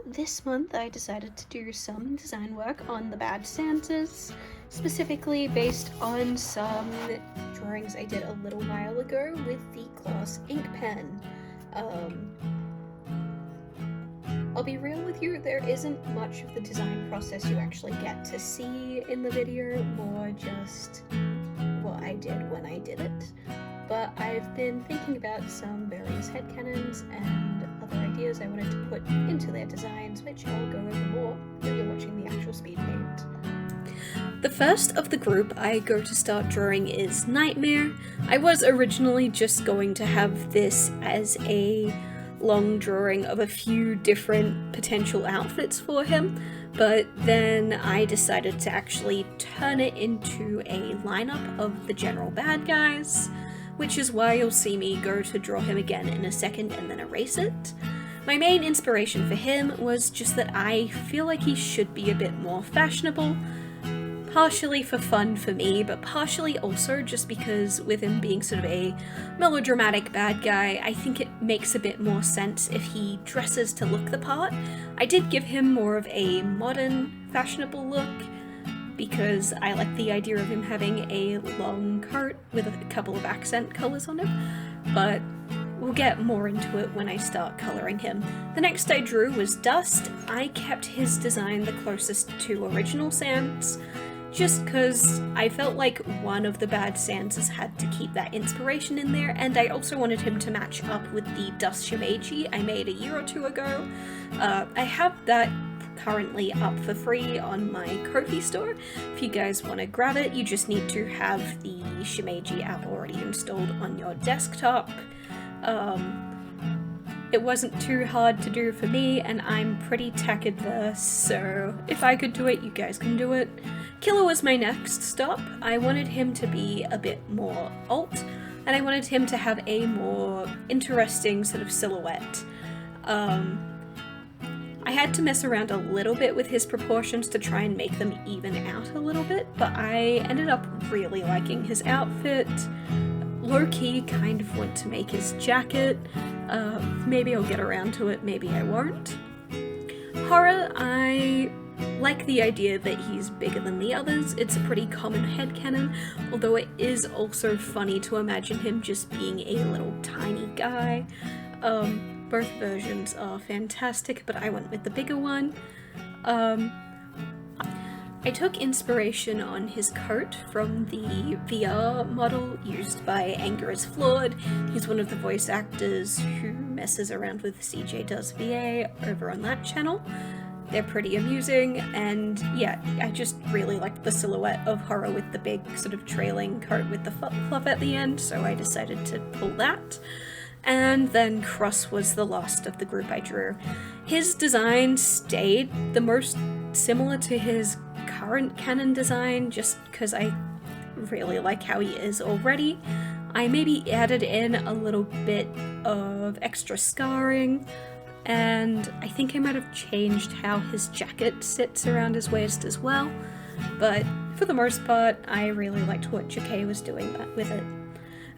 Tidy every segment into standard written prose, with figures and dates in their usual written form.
this month I decided to do some design work on the bad SANSes, specifically based on some drawings I did a little while ago with the gloss ink pen. I'll be real with you, there isn't much of the design process you actually get to see in the video, more just what I did when I did it. But I've been thinking about some various headcanons and other ideas I wanted to put into their designs, which I'll go over more when you're watching the actual speed paint. The first of the group I go to start drawing is Nightmare. I was originally just going to have this as a long drawing of a few different potential outfits for him, but then I decided to actually turn it into a lineup of the general bad guys, which is why you'll see me go to draw him again in a second and then erase it. My main inspiration for him was just that I feel like he should be a bit more fashionable, partially for fun for me, but partially also just because with him being sort of a melodramatic bad guy, I think it makes a bit more sense if he dresses to look the part. I did give him more of a modern, fashionable look, because I like the idea of him having a long coat with a couple of accent colours on him, but we'll get more into it when I start colouring him. The next I drew was Dust. I kept his design the closest to original SANS, just because I felt like one of the bad SANSes had to keep that inspiration in there, and I also wanted him to match up with the Dust Shimeji I made a year or two ago. I have that currently up for free on my Ko-fi store. If you guys want to grab it, you just need to have the Shimeji app already installed on your desktop. It wasn't too hard to do for me, and I'm pretty tech adverse, so if I could do it, you guys can do it. Killer was my next stop. I wanted him to be a bit more alt, and I wanted him to have a more interesting sort of silhouette. I had to mess around a little bit with his proportions to try and make them even out a little bit, but I ended up really liking his outfit. Low-key kind of want to make his jacket. Maybe I'll get around to it, maybe I won't. Horror, I like the idea that he's bigger than the others. It's a pretty common headcanon, although it is also funny to imagine him just being a little tiny guy. Both versions are fantastic, but I went with the bigger one. I took inspiration on his coat from the VR model used by Anger is Flawed. He's one of the voice actors who messes around with CJ Does VA over on that channel. They're pretty amusing, and yeah, I just really liked the silhouette of Horror with the big sort of trailing coat with the fluff at the end, so I decided to pull that. And then Cross was the last of the group I drew. His design stayed the most similar to his current canon design, just because I really like how he is already. I maybe added in a little bit of extra scarring, and I think I might have changed how his jacket sits around his waist as well, but for the most part, I really liked what Jakei was doing with it.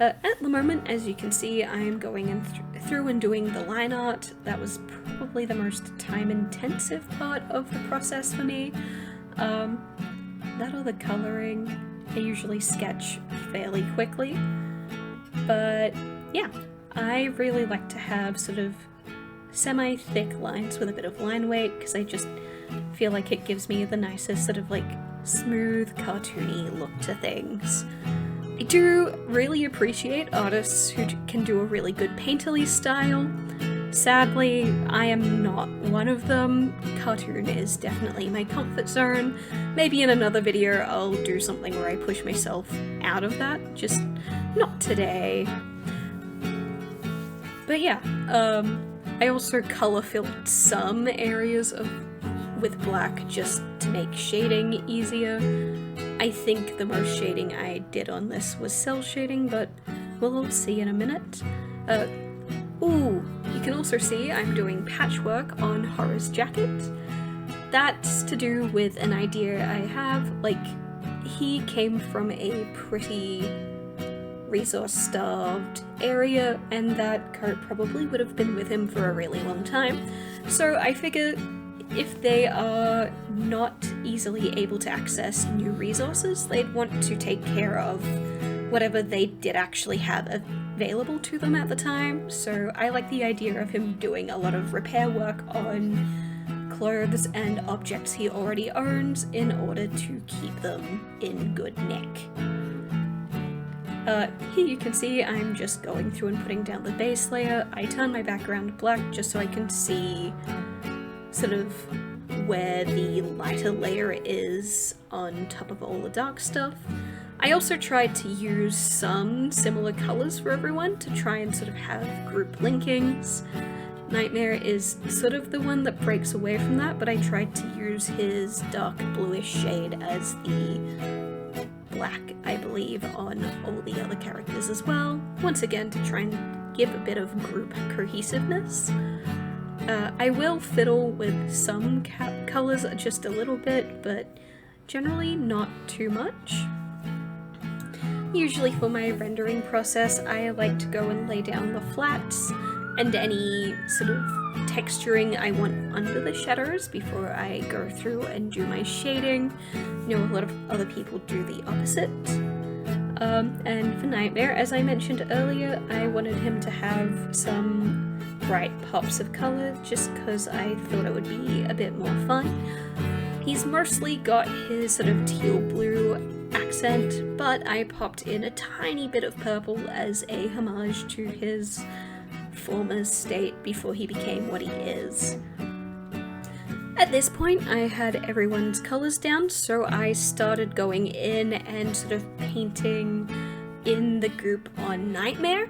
At the moment, as you can see, I'm going through and doing the line art. That was probably the most time-intensive part of the process for me. That or the colouring, I usually sketch fairly quickly. But yeah, I really like to have sort of semi-thick lines with a bit of line weight, because I just feel like it gives me the nicest sort of like smooth, cartoony look to things. I do really appreciate artists who can do a really good painterly style. Sadly, I am not one of them. Cartoon is definitely my comfort zone. Maybe in another video I'll do something where I push myself out of that, just not today. But yeah, I also colour filled some areas with black just to make shading easier. I think the most shading I did on this was cell shading, but we'll all see in a minute. You can also see I'm doing patchwork on Horror's jacket. That's to do with an idea I have. Like, he came from a pretty resource-starved area, and that coat probably would have been with him for a really long time. So I figured if they are not easily able to access new resources, they'd want to take care of whatever they did actually have available to them at the time. So I like the idea of him doing a lot of repair work on clothes and objects he already owns in order to keep them in good nick. Here you can see I'm just going through and putting down the base layer. I turn my background black just so I can see sort of where the lighter layer is on top of all the dark stuff. I also tried to use some similar colors for everyone to try and sort of have group linkings. Nightmare is sort of the one that breaks away from that, but I tried to use his dark bluish shade as the black, I believe, on all the other characters as well, once again to try and give a bit of group cohesiveness. I will fiddle with some colours just a little bit, but generally not too much. Usually for my rendering process, I like to go and lay down the flats and any sort of texturing I want under the shadows before I go through and do my shading. You know, a lot of other people do the opposite. And for Nightmare, as I mentioned earlier, I wanted him to have some bright pops of colour just because I thought it would be a bit more fun. He's mostly got his sort of teal blue accent, but I popped in a tiny bit of purple as a homage to his former state before he became what he is. At this point I had everyone's colours down, so I started going in and sort of painting in the group on Nightmare.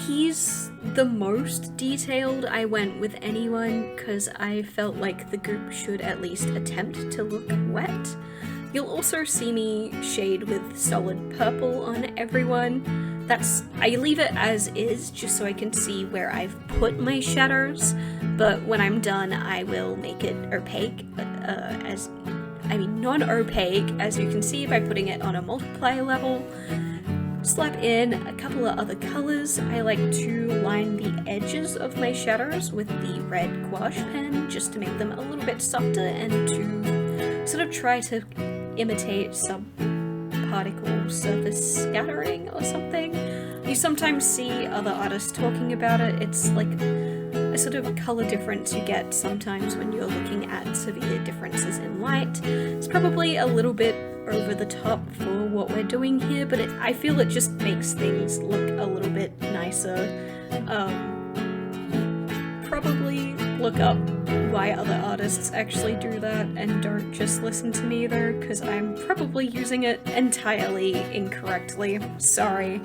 He's the most detailed I went with anyone because I felt like the group should at least attempt to look wet. You'll also see me shade with solid purple on everyone. I leave it as is just so I can see where I've put my shadows, but when I'm done I will make it opaque, non-opaque, as you can see by putting it on a multiply level. Slap in a couple of other colours. I like to line the edges of my shadows with the red gouache pen just to make them a little bit softer and to sort of try to imitate subparticle surface scattering or something. You sometimes see other artists talking about it. It's like a sort of colour difference you get sometimes when you're looking at severe differences in light. It's probably a little bit over the top for what we're doing here, but I feel it just makes things look a little bit nicer. Probably look up why other artists actually do that and don't just listen to me though, because I'm probably using it entirely incorrectly. Sorry.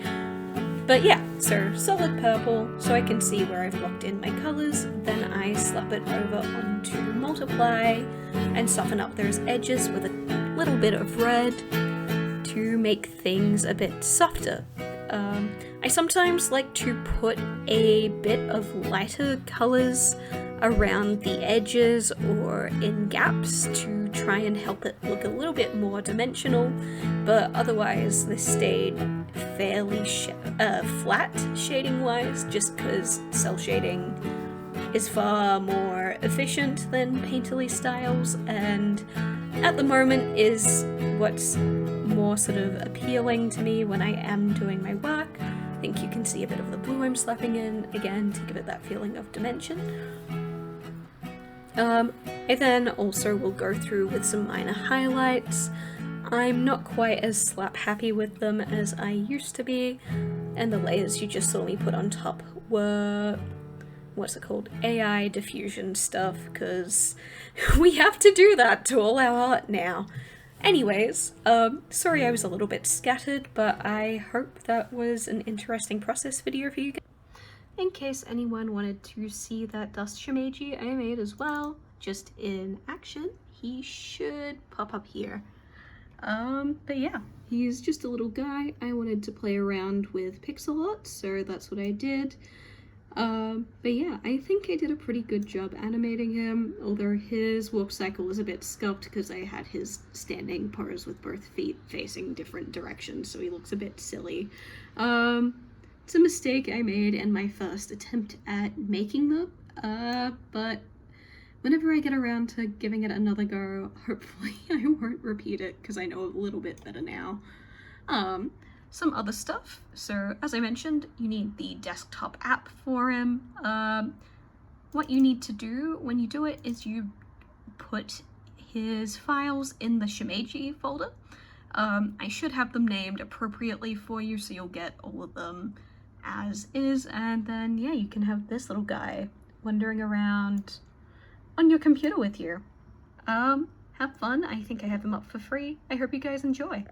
But yeah, so solid purple so I can see where I've locked in my colours, then I slap it over onto multiply and soften up those edges with a little bit of red to make things a bit softer. I sometimes like to put a bit of lighter colours around the edges or in gaps to try and help it look a little bit more dimensional, but otherwise this stayed fairly flat shading wise, just because cell shading is far more efficient than painterly styles, and at the moment is what's more sort of appealing to me when I am doing my work. I think you can see a bit of the blue I'm slapping in again to give it that feeling of dimension. I then also will go through with some minor highlights. I'm not quite as slap happy with them as I used to be, and the layers you just saw me put on top were, AI diffusion stuff, because we have to do that to all our art now. Anyways, sorry I was a little bit scattered, but I hope that was an interesting process video for you guys. In case anyone wanted to see that Dust Shimeji I made as well, just in action, he should pop up here. But yeah, he's just a little guy. I wanted to play around with pixel art, so that's what I did. But yeah, I think I did a pretty good job animating him, although his warp cycle is a bit scuffed because I had his standing pose with both feet facing different directions, so he looks a bit silly. It's a mistake I made in my first attempt at making them, but whenever I get around to giving it another go, hopefully I won't repeat it because I know a little bit better now. Some other stuff. So as I mentioned, you need the desktop app for him. What you need to do when you do it is you put his files in the Shimeji folder. I should have them named appropriately for you so you'll get all of them as is, and then yeah, you can have this little guy wandering around on your computer with you. Have fun. I think I have them up for free. I hope you guys enjoy.